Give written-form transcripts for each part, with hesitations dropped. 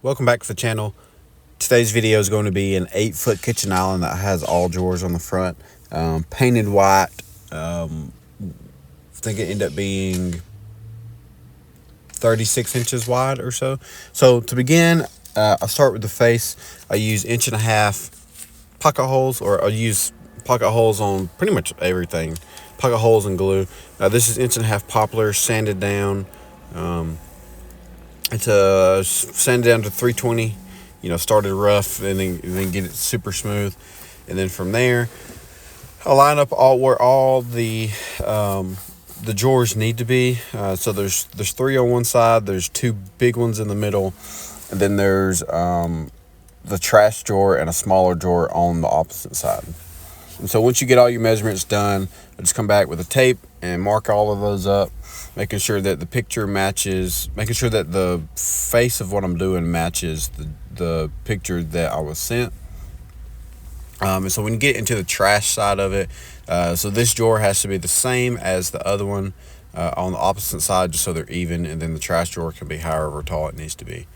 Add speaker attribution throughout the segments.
Speaker 1: Welcome back to the channel. Today's video is going to be an 8-foot kitchen island that has all drawers on the front, painted white. I think it ended up being 36 inches wide or so. So to begin, I'll start with the face. I use 1.5 pocket holes, or I'll use pocket holes on pretty much everything. Pocket holes and glue. This is 1.5 poplar sanded down. It's sand it down to 320. Started rough and then get it super smooth, and then from there I'll line up where all the drawers need to be. So there's 3 on one side, there's 2 big ones in the middle, and then there's the trash drawer and a smaller drawer on the opposite side. And so once you get all your measurements done, I just come back with a tape and mark all of those up, making sure that the picture matches, making sure that the face of what I'm doing matches the picture that I was sent. And so when you get into the trash side of it, so this drawer has to be the same as the other one on the opposite side, just so they're even, and then the trash drawer can be however tall it needs to be.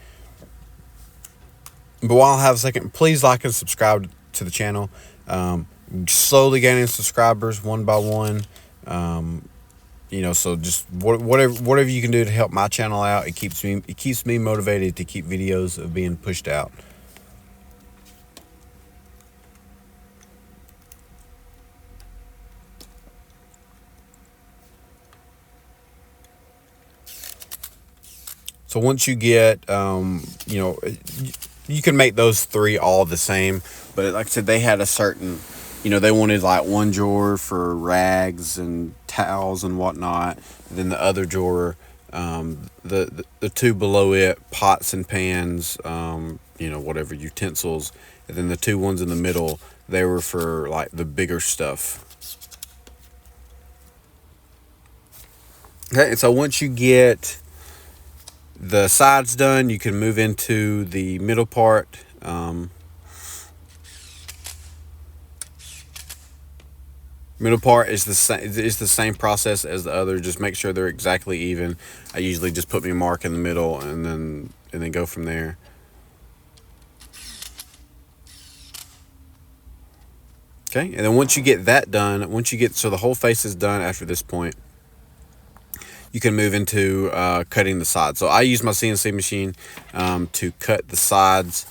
Speaker 1: But while I have a second, please like and subscribe to the channel. Slowly gaining subscribers one by one. So just whatever you can do to help my channel out, it keeps me motivated to keep videos of being pushed out. So once you get, you can make those 3 all the same, but like I said, they had a certain, they wanted like one drawer for rags and towels and whatnot. And then the other drawer, the 2 below it, pots and pans, whatever utensils. And then the 2 ones in the middle, they were for like the bigger stuff. Okay, and so once you get the sides done, you can move into the middle part. Middle part is the same process as the other. Just make sure they're exactly even. I usually just put my mark in the middle and then go from there. Okay, and then once you get that done, so the whole face is done after this point, you can move into cutting the sides. So I use my CNC machine to cut the sides,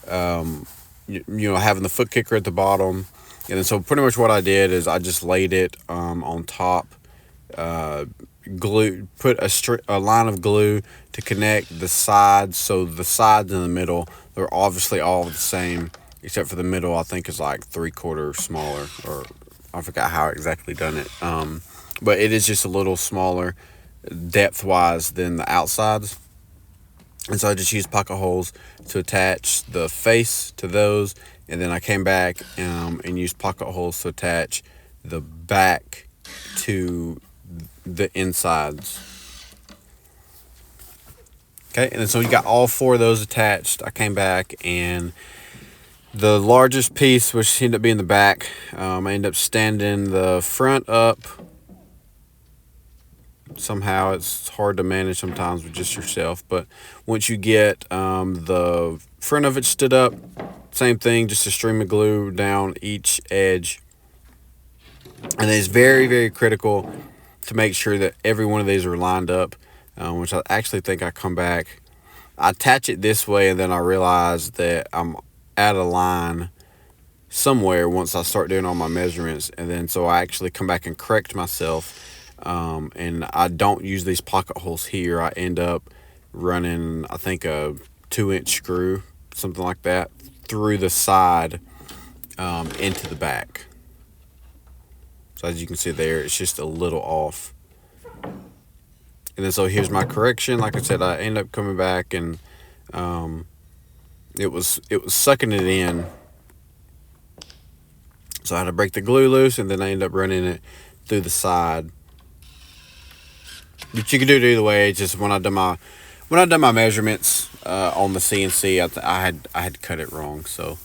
Speaker 1: having the foot kicker at the bottom. And then so pretty much what I did is I just laid it on top, glue, put a line of glue to connect the sides. So the sides in the middle, they're obviously all the same, except for the middle, I think is like 3/4 smaller, or I forgot how I exactly done it. But it is just a little smaller depth wise than the outsides. And so I just used pocket holes to attach the face to those, and then I came back and used pocket holes to attach the back to the insides. Okay, and then so you got all 4 of those attached. I came back, and the largest piece, which ended up being the back, I ended up standing the front up. Somehow it's hard to manage sometimes with just yourself, but once you get the front of it stood up, same thing, just a stream of glue down each edge. And it's very, very critical to make sure that every one of these are lined up, which I actually think I come back, I attach it this way, and then I realize that I'm at a line somewhere once I start doing all my measurements. And then so I actually come back and correct myself. And I don't use these pocket holes here. I end up running, I think, a 2-inch screw, something like that, through the side into the back. So as you can see there, it's just a little off. And then so here's my correction. Like I said, I end up coming back, and it was sucking it in. So I had to break the glue loose, and then I ended up running it through the side. But you can do it either way. It's just when I done my measurements on the CNC, I had cut it wrong. So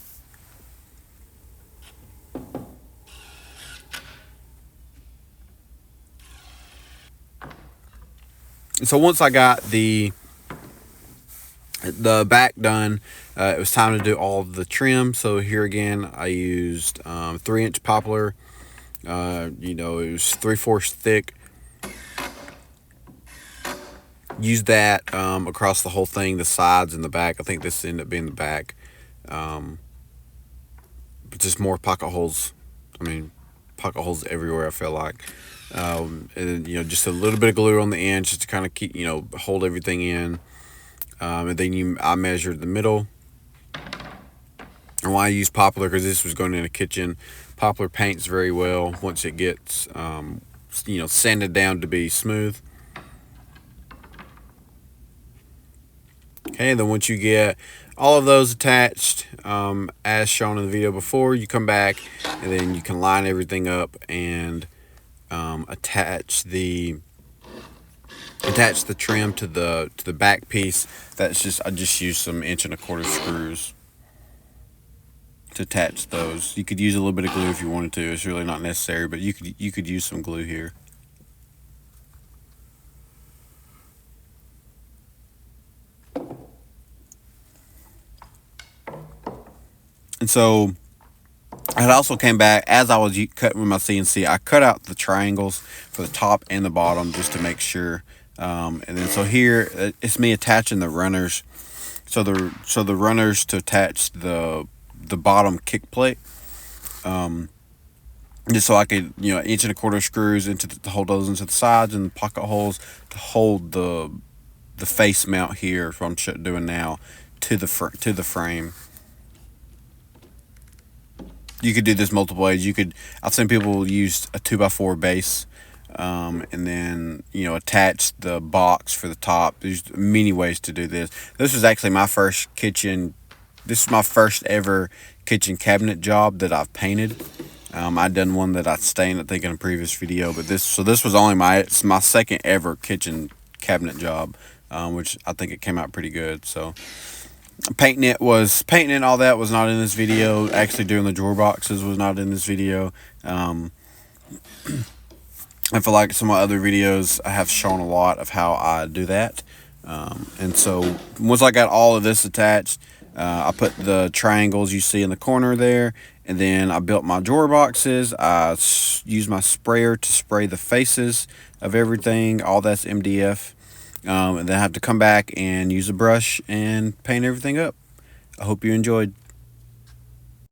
Speaker 1: once I got the get the back done, it was time to do all of the trim. So here again, I used 3-inch poplar. You know, it was 3/4 thick. Used that across the whole thing, the sides and the back. I think this ended up being the back. But just more pocket holes. I mean, pocket holes everywhere, I feel like. And you know, just a little bit of glue on the end just to kind of keep, you know, hold everything in. And then I measured the middle. And why I use poplar, because this was going in a kitchen. Poplar paints very well once it gets, you know, sanded down to be smooth. Okay, then once you get all of those attached, as shown in the video before, you come back and then you can line everything up and attach the trim to the back piece. I just used some 1.25 inch screws to attach those. You could use a little bit of glue if you wanted to. It's really not necessary, but you could use some glue here. And so I had also came back as I was cutting with my CNC. I cut out the triangles for the top and the bottom just to make sure. And then so here it's me attaching the runners. So the runners to attach the bottom kick plate. Just so I could, you know, 1.25 inch screws into to hold those into the sides and the pocket holes to hold the face mount here, what I'm doing now, to the frame. You could do this multiple ways. I've seen people use a 2x4 base, and then, you know, attach the box for the top. There's many ways to do this. This was actually my first kitchen. This is my first ever kitchen cabinet job that I've painted. I'd done one that I stained, I think, in a previous video, but this was only it's my second ever kitchen cabinet job, which I think it came out pretty good. So painting and all that was not in this video. Actually doing the drawer boxes was not in this video. I feel like some of my other videos I have shown a lot of how I do that. And so once I got all of this attached, I put the triangles you see in the corner there, and then I built my drawer boxes. I used my sprayer to spray the faces of everything. All that's MDF. And then I have to come back and use a brush and paint everything up. I hope you enjoyed.